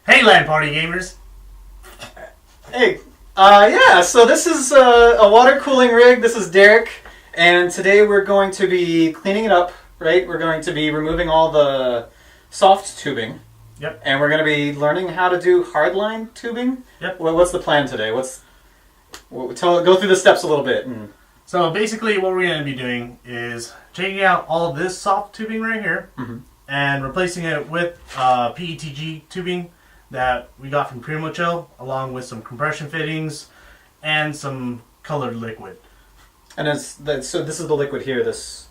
Hey, LAN party gamers! Hey, yeah, so this is a water cooling rig. This is Dereck, and today we're going to be cleaning it up, right? We're going to be removing all the soft tubing. Yep. And we're going to be learning how to do hardline tubing. Yep. What's the plan today? Go through the steps a little bit. So basically what we're going to be doing is taking out all of this soft tubing right here and replacing it with PETG tubing that we got from Primo Chill, along with some compression fittings and some colored liquid. And so this is the liquid here. This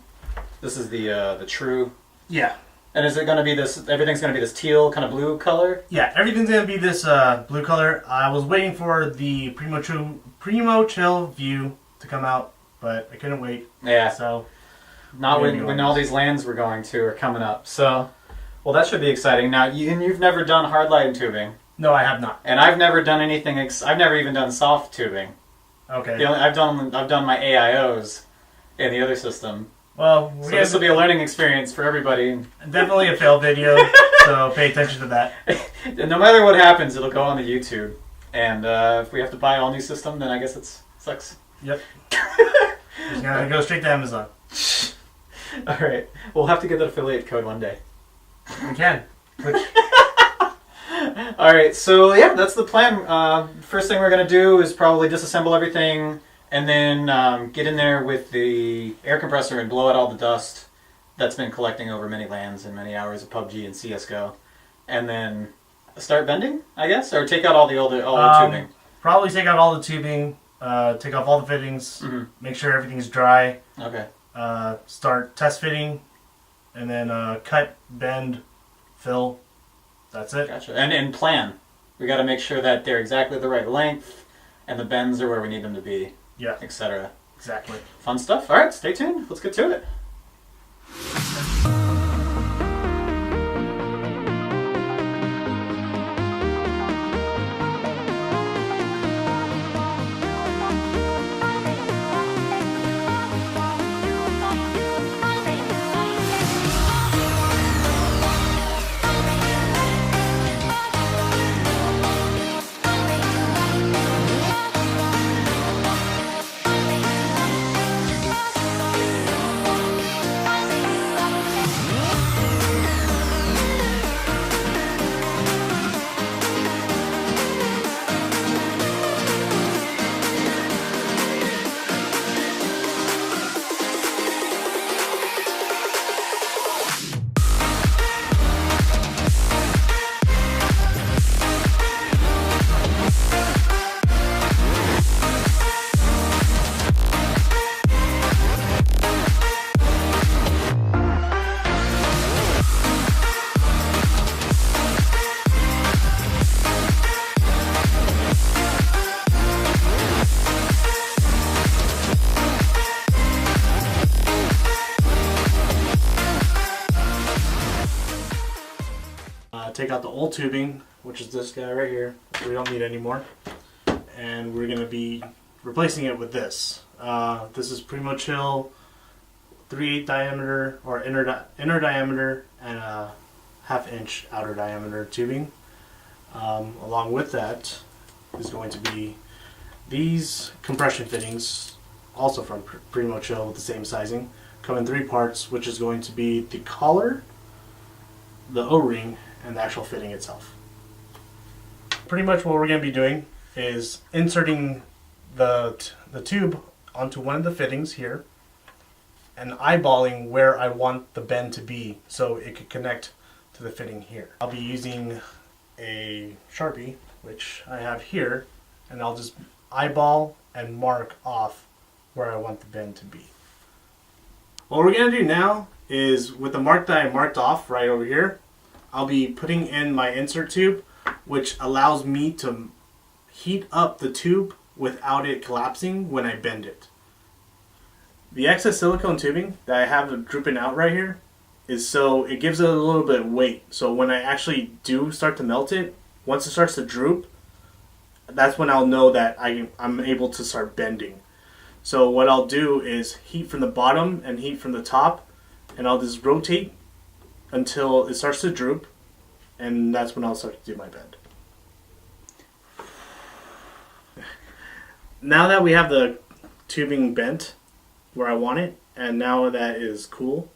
is the true. Yeah. And is it going to be this? Everything's going to be this teal kind of blue color. Yeah, everything's going to be this blue color. I was waiting for the Primo Chill view to come out, but I couldn't wait. Yeah. So not when all these lands we're going to are coming up. So, well, that should be exciting. Now, you've never done hardline tubing. No, I have not. And I've never done anything. I've never even done soft tubing. Okay. I've done my AIOs in the other system. Well, so this will be a learning experience for everybody. Definitely a fail video, so pay attention to that. And no matter what happens, it'll go on the YouTube. And if we have to buy a all new system, then I guess it sucks. Yep. It's gonna go straight to Amazon. All right. We'll have to get that affiliate code one day. We can. All right. So yeah, that's the plan. First thing we're gonna do is probably disassemble everything. And then get in there with the air compressor and blow out all the dust that's been collecting over many lands and many hours of PUBG and CSGO. And then start bending, I guess? Or take out all the tubing? Probably take out all the tubing, take off all the fittings, make sure everything's dry. Okay. Start test fitting, and then cut, bend, fill. That's it. Gotcha. And plan. We got to make sure that they're exactly the right length and the bends are where we need them to be. Yeah. Etc. Exactly. Fun stuff. All right, stay tuned. Let's get to it. Take out the old tubing, which is this guy right here, we don't need anymore, and we're going to be replacing it with this. This is Primo Chill 3/8 diameter, or inner diameter, and a 1/2 inch outer diameter tubing. Along with that is going to be these compression fittings, also from Primo Chill with the same sizing, come in 3 parts, which is going to be the collar, the O-ring, and the actual fitting itself. Pretty much what we're going to be doing is inserting the tube onto one of the fittings here and eyeballing where I want the bend to be so it could connect to the fitting here. I'll be using a Sharpie, which I have here, and I'll just eyeball and mark off where I want the bend to be. What we're going to do now is, with the mark that I marked off right over here, I'll be putting in my insert tube, which allows me to heat up the tube without it collapsing when I bend it. The excess silicone tubing that I have drooping out right here is so it gives it a little bit of weight. So when I actually do start to melt it, once it starts to droop, that's when I'll know that I'm able to start bending. So what I'll do is heat from the bottom and heat from the top, and I'll just rotate until it starts to droop, and that's when I'll start to do my bend. now that we have the tubing bent where I want it, and now that is cool,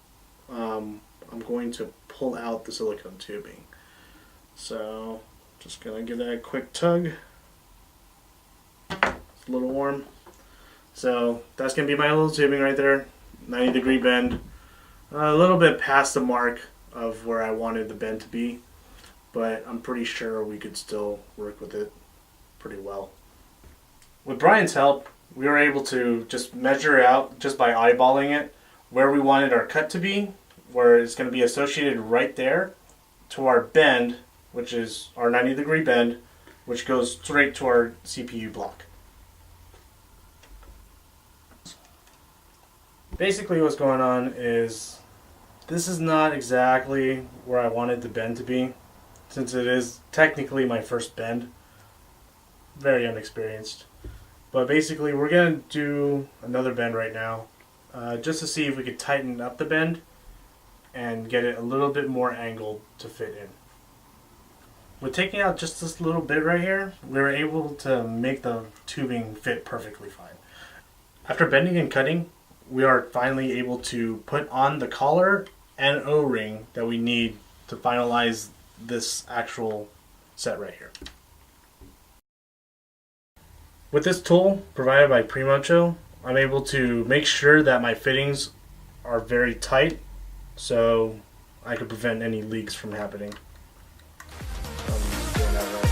I'm going to pull out the silicone tubing. So just gonna give that a quick tug. It's a little warm. So that's gonna be my little tubing right there, 90-degree bend. A little bit past the mark of where I wanted the bend to be, but I'm pretty sure we could still work with it pretty well. With Brian's help, we were able to just measure out, just by eyeballing it, where we wanted our cut to be, where it's going to be associated right there to our bend, which is our 90-degree bend, which goes straight to our CPU block. Basically what's going on is this is not exactly where I wanted the bend to be, since it is technically my first bend. Very unexperienced. But basically we're going to do another bend right now, just to see if we could tighten up the bend and get it a little bit more angled to fit in. With taking out just this little bit right here, we were able to make the tubing fit perfectly fine. After bending and cutting, we are finally able to put on the collar and O-ring that we need to finalize this actual set right here. With this tool provided by Primocho, I'm able to make sure that my fittings are very tight so I can prevent any leaks from happening. I'm doing that right now.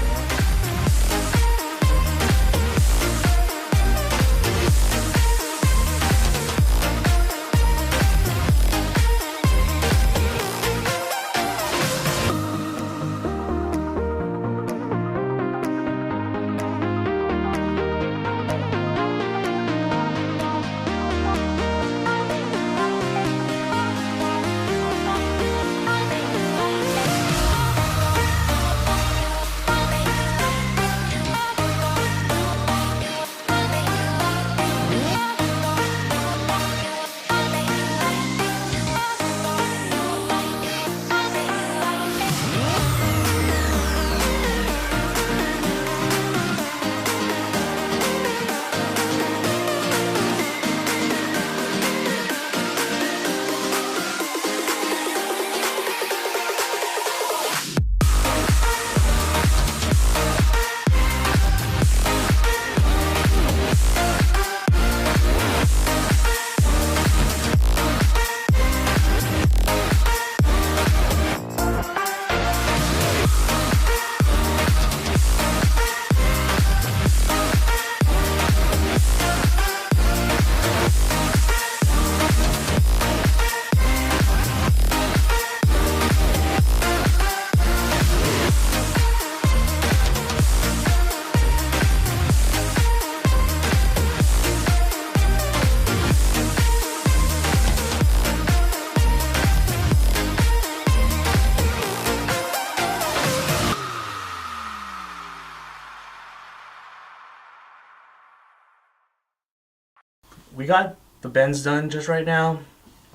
We got the bends done just right now.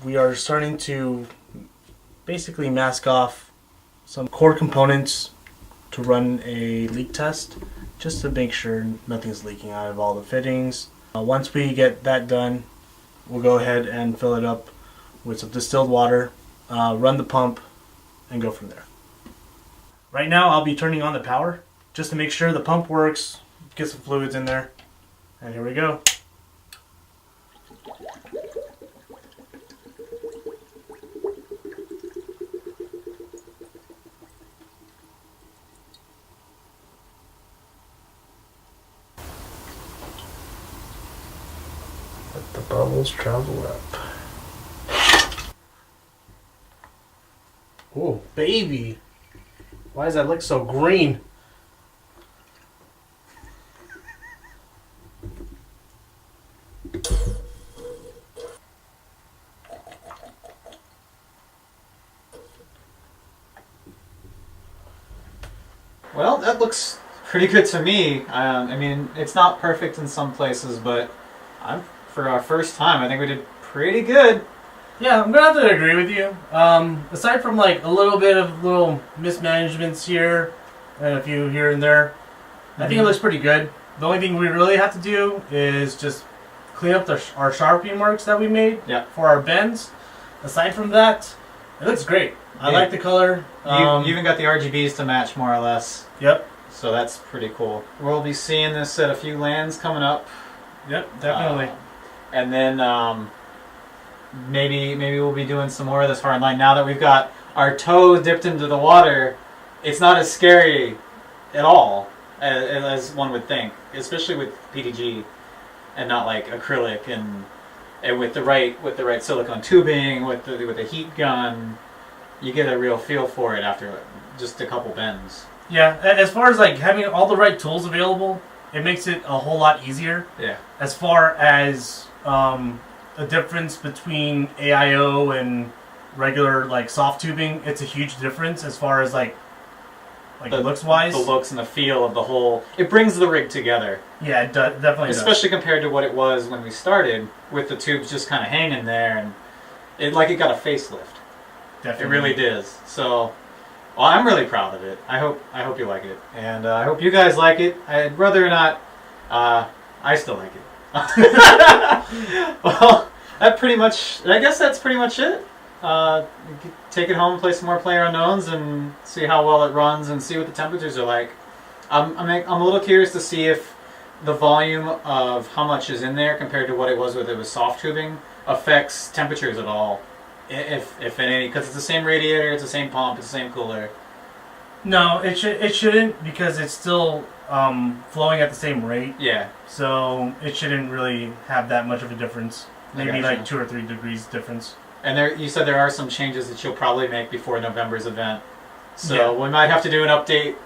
We are starting to basically mask off some core components to run a leak test, just to make sure nothing's leaking out of all the fittings. Once we get that done, we'll go ahead and fill it up with some distilled water, run the pump, and go from there. Right now I'll be turning on the power just to make sure the pump works, get some fluids in there, and here we go. Let the bubbles travel up. Oh, baby! Why does that look so green? Well, that looks pretty good to me. I mean, it's not perfect in some places, but for our first time, I think we did pretty good. Yeah, I'm gonna have to agree with you. Aside from like a little bit of little mismanagements here and a few here and there, I think it looks pretty good. The only thing we really have to do is just clean up our Sharpie marks that we made for our bends. Aside from that, it looks great. I like the color. You even got the RGBs to match more or less. Yep. So that's pretty cool. We'll be seeing this at a few lands coming up. Yep, definitely. And then maybe we'll be doing some more of this hardline. Now that we've got our toe dipped into the water, it's not as scary at all as one would think, especially with PDG and not like acrylic and with the right silicone tubing with the heat gun. You get a real feel for it after just a couple bends. Yeah, as far as like having all the right tools available, it makes it a whole lot easier. Yeah. As far as the difference between AIO and regular like soft tubing, it's a huge difference as far as like looks wise. The looks and the feel of the whole. It brings the rig together. Yeah, it definitely does. Especially compared to what it was when we started, with the tubes just kind of hanging there, and it got a facelift. Definitely. It really does. So, well, I'm really proud of it. I hope you like it, and I hope you guys like it. I'd rather not. I still like it. Well, I guess that's pretty much it. Take it home, play some more PlayerUnknowns, and see how well it runs, and see what the temperatures are like. I'm a little curious to see if the volume of how much is in there compared to what it was with soft tubing affects temperatures at all, if any, because it's the same radiator, it's the same pump, it's the same cooler. No, it shouldn't, because it's still flowing at the same rate. Yeah. So it shouldn't really have that much of a difference. Maybe like 2 or 3 degrees difference. And you said there are some changes that you'll probably make before November's event. So we might have to do an update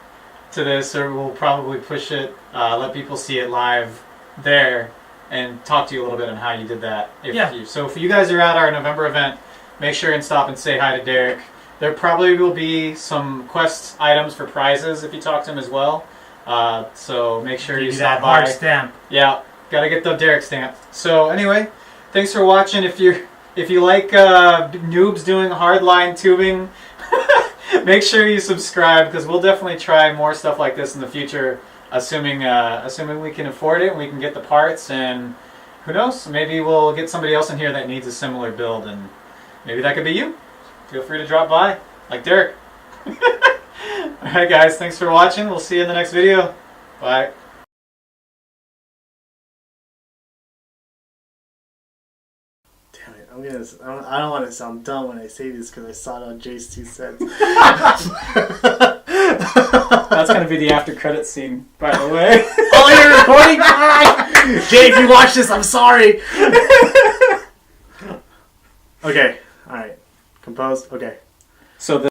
to this, or we'll probably push it, let people see it live there, and talk to you a little bit on how you did that. So if you guys are at our November event, make sure and stop and say hi to Dereck. There probably will be some quest items for prizes if you talk to him as well. So make sure you stop by. Hard stamp. Yeah, gotta get the Dereck stamp. So anyway, thanks for watching. If you like noobs doing hardline tubing, make sure you subscribe, because we'll definitely try more stuff like this in the future, assuming we can afford it and we can get the parts, and who knows, maybe we'll get somebody else in here that needs a similar build, and maybe that could be you. Feel free to drop by, like Dereck. Alright guys, thanks for watching. We'll see you in the next video. Bye. Damn it, I don't want to sound dumb when I say this, because I saw it on Jay's 2 cents. That's going to be the after credits scene, by the way. Oh, you're recording? Jay, if you watch this, I'm sorry. Okay, alright. Composed? Okay. So